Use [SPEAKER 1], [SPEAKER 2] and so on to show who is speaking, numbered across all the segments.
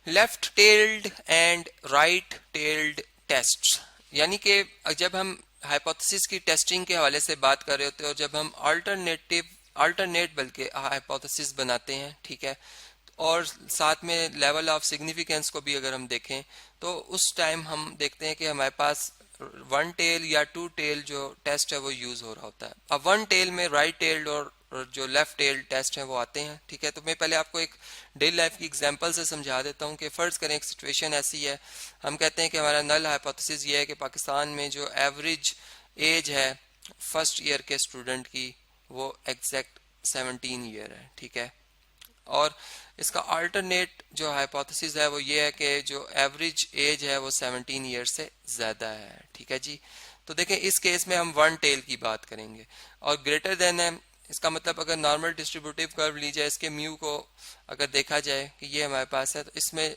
[SPEAKER 1] Left tailed and right tailed tests, यानी कि जब हम हाइपोथेसिस की टेस्टिंग के हवाले से बात कर रहे होते हैं और जब हम अल्टरनेट बल्कि हाइपोथेसिस बनाते हैं, ठीक है, और साथ में लेवल ऑफ सिग्निफिकेंस को भी अगर हम देखें तो उस टाइम हम देखते हैं कि हमारे पास वन टेल या टू टेल जो टेस्ट है वो यूज हो रहा होता है। अब वन टेल में राइट टेल्ड और जो लेफ्ट टेल्ड टेस्ट है वो आते हैं, ठीक है। तो मैं पहले आपको एक डेली लाइफ की एग्जांपल से समझा देता हूँ कि फर्ज करें एक सिचुएशन ऐसी है, हम कहते हैं कि हमारा नल हाइपोथेसिस ये है कि पाकिस्तान में जो एवरेज एज है फर्स्ट ईयर के स्टूडेंट की वो एग्जैक्ट 17 ईयर है, ठीक है। और इसका अल्टरनेट जो हाइपोथेसिस है वो ये है कि जो एवरेज एज है वो 17 ईयर से ज़्यादा है, ठीक है जी। तो देखें इस केस में हम वन टेल की बात करेंगे और ग्रेटर देन है, इसका मतलब अगर नॉर्मल डिस्ट्रीब्यूटिव कर्व ली जाए, इसके म्यू को अगर देखा जाए कि ये हमारे पास है, तो इसमें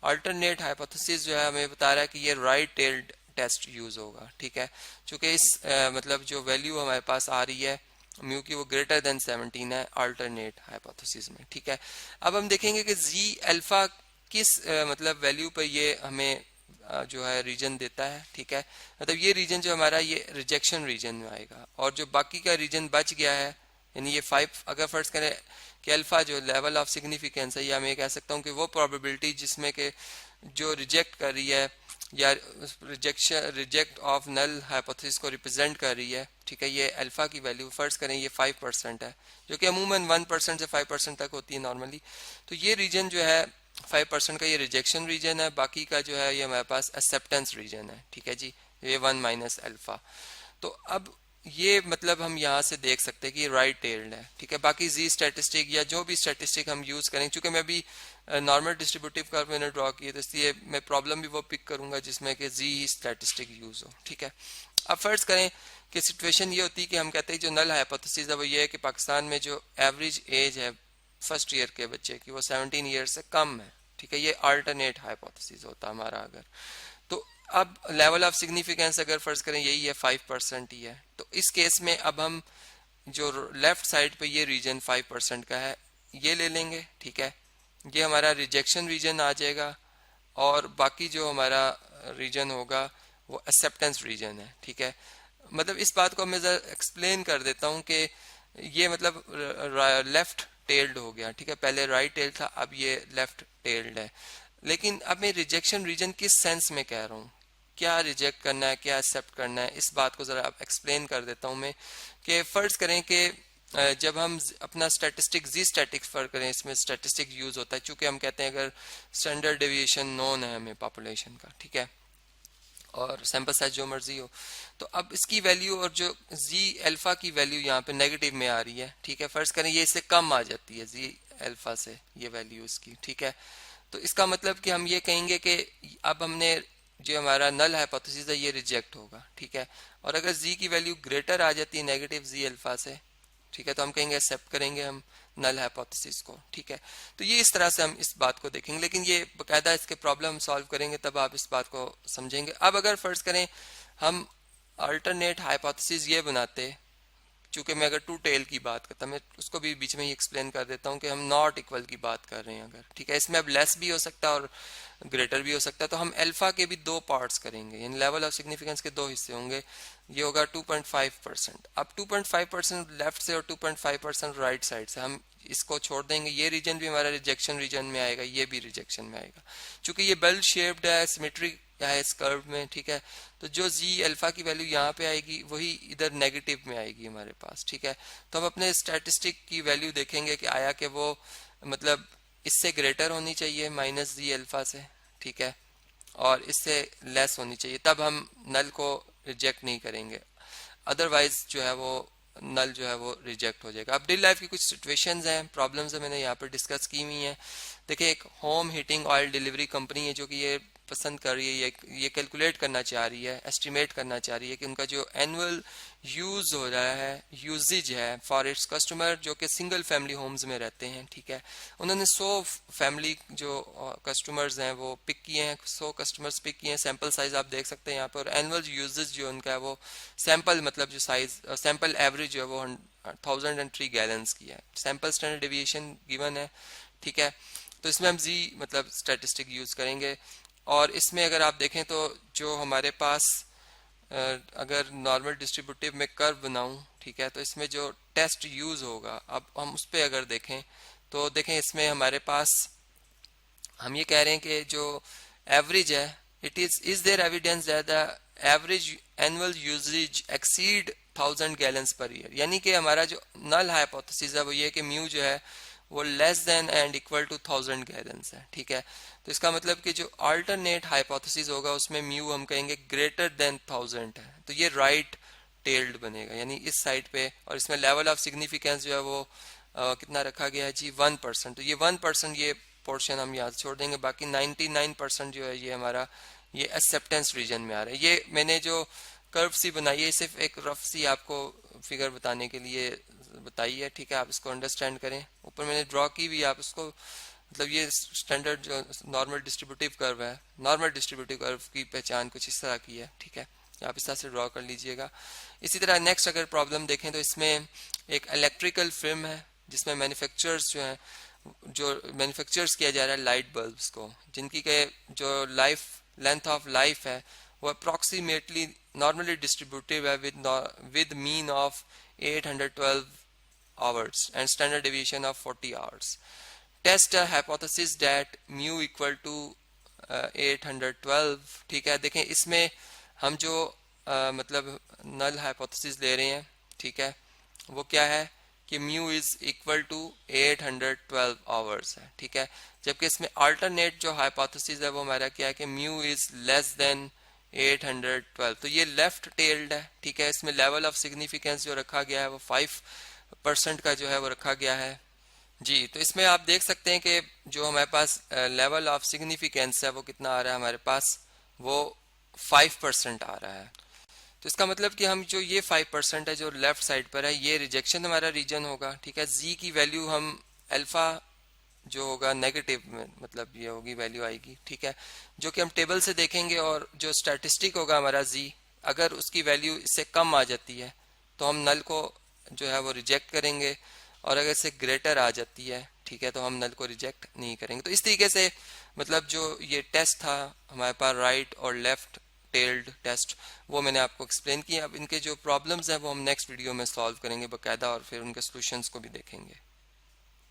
[SPEAKER 1] अल्टरनेट हाइपोथेसिस जो है हमें बता रहा है कि ये राइट टेल्ड टेस्ट यूज होगा, ठीक है। चूंकि इस मतलब जो वैल्यू हमारे पास आ रही है म्यू की वो ग्रेटर देन 17 है अल्टरनेट हाइपोथेसिस में, ठीक है। अब हम देखेंगे कि जी अल्फा किस मतलब वैल्यू पर ये हमें जो है रीजन देता है, ठीक है। मतलब ये रीजन जो हमारा ये रिजेक्शन रीजन में आएगा और जो बाकी का रीजन बच गया है, यानी ये 5 अगर फर्ज करें कि अल्फा जो लेवल ऑफ सिग्निफिकेंस है, या मैं कह सकता हूँ कि वो प्रोबेबिलिटी जिसमें कि जो रिजेक्ट कर रही है या रिजेक्ट ऑफ नल हाइपोथेसिस को रिप्रेजेंट कर रही है, ठीक है, ये अल्फा की वैल्यू फर्ज करें ये 5% है, जो कि अमूमन 1% से 5% तक होती है नॉर्मली। तो ये रीजन जो है 5% का ये रिजेक्शन रीजन है, बाकी का जो है ये हमारे पास एक्सेप्टेंस रीजन है, ठीक है जी, ये 1 माइनस अल्फा। तो अब ये मतलब हम यहाँ से देख सकते हैं कि ये राइट टेल्ड है, ठीक है। बाकी जी स्टैटिस्टिक या जो भी स्टैटिस्टिक हम यूज करें, चूंकि मैं भी नॉर्मल डिस्ट्रीब्यूटिव कर्व मैंने ड्रॉ किया तो इसलिए मैं प्रॉब्लम भी वो पिक करूंगा जिसमें कि जी स्टैटिस्टिक यूज हो, ठीक है। अब फर्ज करें कि सिचुएशन ये होती है कि हम कहते हैं जो नल हाइपोथेसिस है वो ये है कि पाकिस्तान में जो एवरेज एज है फर्स्ट ईयर के बच्चे की वो 17 ईयर से कम है, ठीक है। ये अल्टरनेट हाइपोथेसिस होता हमारा अगर। तो अब लेवल ऑफ सिग्निफिकेंस अगर फर्ज करें यही है 5% ही है, तो इस केस में अब हम जो लेफ्ट साइड पे ये रीजन 5% का है ये ले लेंगे, ठीक है। ये हमारा रिजेक्शन रीजन आ जाएगा और बाकी जो हमारा रीजन होगा वो एक्सेप्टेंस रीजन है, ठीक है। मतलब इस बात को मैं जरा एक्सप्लेन कर देता हूँ कि ये मतलब लेफ्ट टेल्ड हो गया, ठीक है, पहले राइट टेल्ड था अब ये लेफ्ट टेल्ड है। लेकिन अब मैं रिजेक्शन रीजन किस सेंस में कह रहा हूँ, क्या रिजेक्ट करना है क्या एक्सेप्ट करना है, इस बात को जरा एक्सप्लेन कर देता हूँ मैं। कि फर्ज करें कि जब हम अपना स्टैटिस्टिक जी स्टैटिक फर्क करें, इसमें स्टैटिस्टिक यूज होता है चूंकि हम कहते हैं अगर स्टैंडर्ड डेविएशन नोन है हमें पॉपुलेशन का, ठीक है, और सैंपल साइज जो मर्जी हो, तो अब इसकी वैल्यू और जो जी अल्फा की वैल्यू यहाँ पे नेगेटिव में आ रही है, ठीक है। फर्ज करें ये इससे कम आ जाती है जी अल्फा से ये वैल्यू इसकी, ठीक है। तो इसका मतलब कि हम ये कहेंगे कि अब हमने जो हमारा नल हाइपोथेसिस है ये रिजेक्ट होगा, ठीक है। और अगर जी की वैल्यू ग्रेटर आ जाती है नेगेटिव जी अल्फा से, ठीक है, तो हम कहेंगे एक्सेप्ट करेंगे हम नल हाइपोथेसिस को, ठीक है। तो ये इस तरह से हम इस बात को देखेंगे, लेकिन ये बकायदा इसके प्रॉब्लम सॉल्व करेंगे तब आप इस बात को समझेंगे। अब अगर फर्ज करें हम अल्टरनेट हाइपोथेसिस ये बनाते, चूंकि मैं अगर टू टेल की बात करता मैं उसको भी बीच में ही एक्सप्लेन कर देता हूँ कि हम नॉट इक्वल की बात कर रहे हैं अगर, ठीक है, इसमें अब लेस भी हो सकता है और ग्रेटर भी हो सकता है। तो हम अल्फा के भी दो पार्ट्स करेंगे, यानी लेवल ऑफ सिग्निफिकेंस के दो हिस्से होंगे, ये होगा 2.5%। अब 2.5% लेफ्ट से और 2.5% राइट साइड से हम इसको छोड़ देंगे, ये रीजन भी हमारा रिजेक्शन रीजन में आएगा, ये भी रिजेक्शन में आएगा। चूंकि ये बेल शेप्ड है सिमेट्रिक है इस कर्व में, ठीक है, तो जो जी अल्फा की वैल्यू यहाँ पे आएगी वही इधर नेगेटिव में आएगी हमारे पास, ठीक है। तो हम अपने स्टैटिस्टिक की वैल्यू देखेंगे कि आया कि वो मतलब इससे ग्रेटर होनी चाहिए माइनस जी अल्फा से, ठीक है, और इससे लेस होनी चाहिए, तब हम नल को रिजेक्ट नहीं करेंगे, अदरवाइज जो है वो नल जो है वो रिजेक्ट हो जाएगा। अब डेली लाइफ की कुछ सिचुएशंस हैं, प्रॉब्लम्स है, मैंने यहाँ पर डिस्कस की हुई हैं। देखिए एक home heating oil delivery company है जो कि ये पसंद कर रही है, ये कैलकुलेट करना चाह रही है, एस्टिमेट करना चाह रही है कि उनका जो एनुअल यूज हो रहा है यूजेज है फॉर इट्स कस्टमर जो कि सिंगल फैमिली होम्स में रहते हैं, ठीक है। उन्होंने 100 फैमिली जो कस्टमर्स हैं वो पिक किए हैं, 100 कस्टमर्स पिक किए हैं, सैंपल साइज आप देख सकते हैं यहाँ पर। एनुअल यूजेज जो उनका है वो सैंपल मतलब जो साइज सैंपल एवरेज जो है वो 1003 गैलन्स की है। सैंपल स्टैंडर्ड डेविएशन गिवन है, ठीक है। तो इसमें हम जी मतलब स्टैटिस्टिक यूज़ करेंगे। और इसमें अगर आप देखें तो जो हमारे पास अगर नॉर्मल डिस्ट्रीब्यूटिव में कर्व बनाऊं, ठीक है, तो इसमें जो टेस्ट यूज़ होगा, अब हम उस पर अगर देखें तो देखें इसमें हमारे पास हम ये कह रहे हैं कि जो एवरेज है, is there evidence that the average annual usage exceed 1000 gallons per year, यानी कि हमारा जो नल हाइपोथेसिस है वो ये कि म्यू जो है वो less than and equal to 1000 gallons है, ठीक है। तो इसका मतलब कि जो अल्टरनेट हाइपोथेसिस होगा उसमें म्यू हम कहेंगे ग्रेटर देन 1000 है, तो ये राइट टेल्ड बनेगा यानी इस साइड पे। और इसमें लेवल ऑफ सिग्निफिकेंस जो है वो कितना रखा गया है जी 1%, तो ये 1% ये पोर्शन हम याद छोड़ देंगे, बाकी 99% जो है ये हमारा ये एक्सेप्टेंस रीजन में आ रहा है। ये मैंने जो कर्व सी बनाई है सिर्फ एक रफ सी आपको फिगर बताने के लिए बताई है, ठीक है, आप इसको अंडरस्टैंड करें। ऊपर मैंने ड्रॉ की भी, आप इसको मतलब ये स्टैंडर्ड जो नॉर्मल डिस्ट्रीब्यूटिव कर्व है, नॉर्मल डिस्ट्रीब्यूटिव कर्व की पहचान कुछ इस तरह की है, ठीक है, आप इस तरह से ड्रॉ कर लीजिएगा। इसी तरह नेक्स्ट अगर प्रॉब्लम देखें तो इसमें एक इलेक्ट्रिकल फिल्म है जिसमें मैन्युफैक्चरर्स जो हैं, जो मैन्युफैक्चर्स किया जा रहा है लाइट बल्ब्स को, जिनकी के जो लाइफ लेंथ ऑफ लाइफ है वो अप्रॉक्सीमेटली नॉर्मली डिस्ट्रीब्यूटिव है with mean of 812 hours and standard deviation of 40 hours. Test a hypothesis that mu equal to 812, ठीक है। देखें इसमें हम जो मतलब नल हाइपोथेसिस ले रहे हैं, ठीक है, वो क्या है कि mu is equal to 812 hours है, ठीक है। जबकि इसमें अल्टरनेट जो हाइपोथेसिस है वो हमारा क्या है कि म्यू इज लेस देन 812, तो ये लेफ्ट टेल्ड है, ठीक है। इसमें लेवल ऑफ सिग्निफिकेंस जो रखा गया है वो 5% का जो है वो रखा गया है जी। तो इसमें आप देख सकते हैं कि जो हमारे पास लेवल ऑफ सिग्निफिकेंस है वो कितना आ रहा है हमारे पास, वो 5% आ रहा है। तो इसका मतलब कि हम जो ये 5% है जो लेफ्ट साइड पर है ये रिजेक्शन हमारा रीजन होगा, ठीक है। जी की वैल्यू हम अल्फा जो होगा नेगेटिव में मतलब ये होगी वैल्यू आएगी, ठीक है, जो कि हम टेबल से देखेंगे। और जो स्टैटिस्टिक होगा हमारा जी, अगर उसकी वैल्यू इससे कम आ जाती है तो हम नल को जो है वो रिजेक्ट करेंगे, और अगर इससे ग्रेटर आ जाती है, ठीक है, तो हम नल को रिजेक्ट नहीं करेंगे। तो इस तरीके से मतलब जो ये टेस्ट था हमारे पास राइट और लेफ्ट टेल्ड टेस्ट, वो मैंने आपको एक्सप्लेन किया। अब इनके जो प्रॉब्लम्स हैं वो हम नेक्स्ट वीडियो में सॉल्व करेंगे बाकायदा, और फिर उनके सॉल्यूशंस को भी देखेंगे।